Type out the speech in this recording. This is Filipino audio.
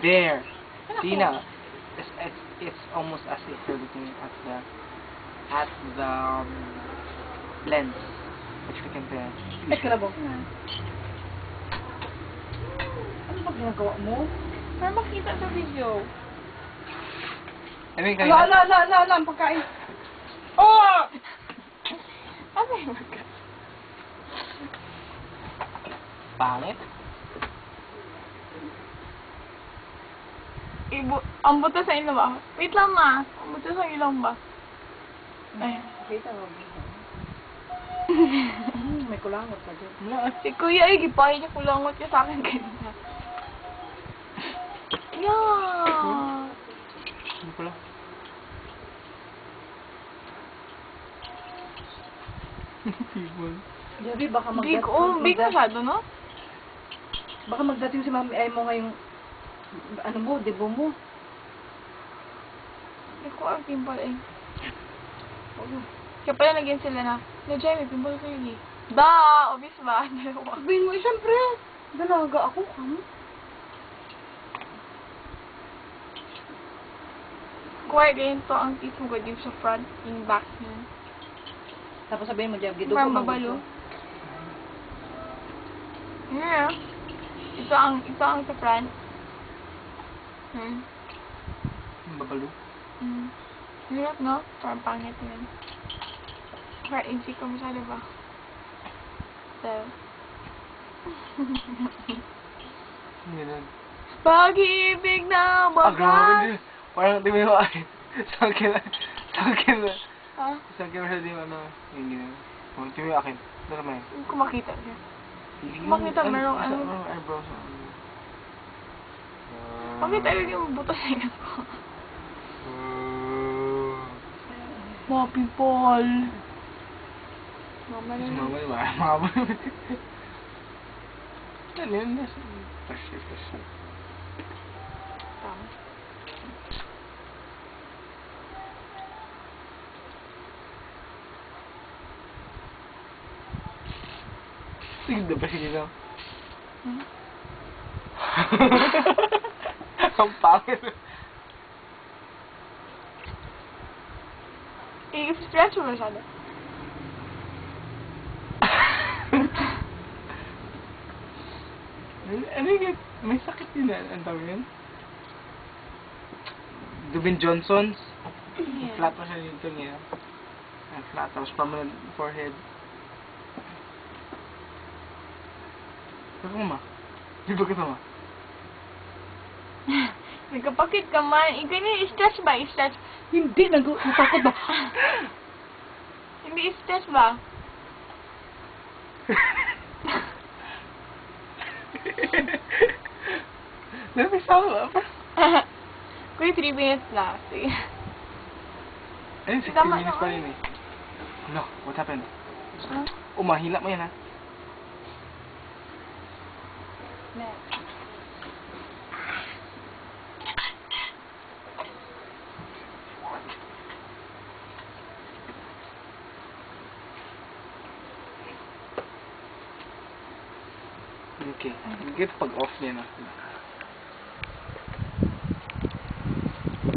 There. See now. It's almost as if you're looking at the lens, which we can tell. Ay, kalabog. Ano ba ginagawa mo? Para makita sa video. I mean, Ala, ang pagkain. Oh! Ano yung magka? Pangit. Ang buto sa ilo ba? Wait lang ma. Ang buto sa ilong ba? Ay. Kita mo. May kulangot ka dyan. Si Kuya ay gipahin niya kulangot niya sa akin kanina. Yeah. Hindi pala. People. Javi, baka Big masyado, no? Baka magdating si Mami ay mo ngayong ano mo, debo mo. Hindi ko ang pimple eh. Kaya pala naging sila na, Jay, may pimple kayo eh. Da! Obvious ba? Sabihin mo, siyempre. Dalaga ako, kamo. Kuya, ganyan to ang teeth mo dito sa front, yung back niya. Tapos sabihin mo, Javi, dugo Parang mo. babalo. Yeah. Ito ang sa front. Babalo. Hirap, no? Parang pangit yun. Parang inchi ko masyado ba? So. Ganun. Pag-ibig na Ah, grabe bakas! din. Parang di mo yung ay. Sa akin na. Ha? Sa akin na di mo ano. Yung gano'n. Kung di mo yung akin. Dala mo yan. Hindi ko makita siya. Makita, merong ano. Merong eyebrows. Makita yun yung buto sa inyo ko. Mga people. Mama na yun. Mama diba? Mama. Ano yun? Fresh. Tama. Tigda ba siya dito? Hmm? Ang pangit. I-stretch mo masyado. Ano yun? May sakit din na. Ang tawag yun? Dubin Johnson's. Yeah. Flat pa siya dito niya. Flat. Tapos permanent forehead. Saka ma? Di ba kita ma? Nagkapakit ka man. Ganyan, i-stretch ba? I-stretch. Hindi, natakot ba? Hindi i-stretch ba? Napisama ba? Kuya, 3 minutes na. Sige. Ayun, 60 Tama minutes na, pa rin eh. No, what happened? Huh? Mahila mo yan ha. Okay. Get pag-off niya na.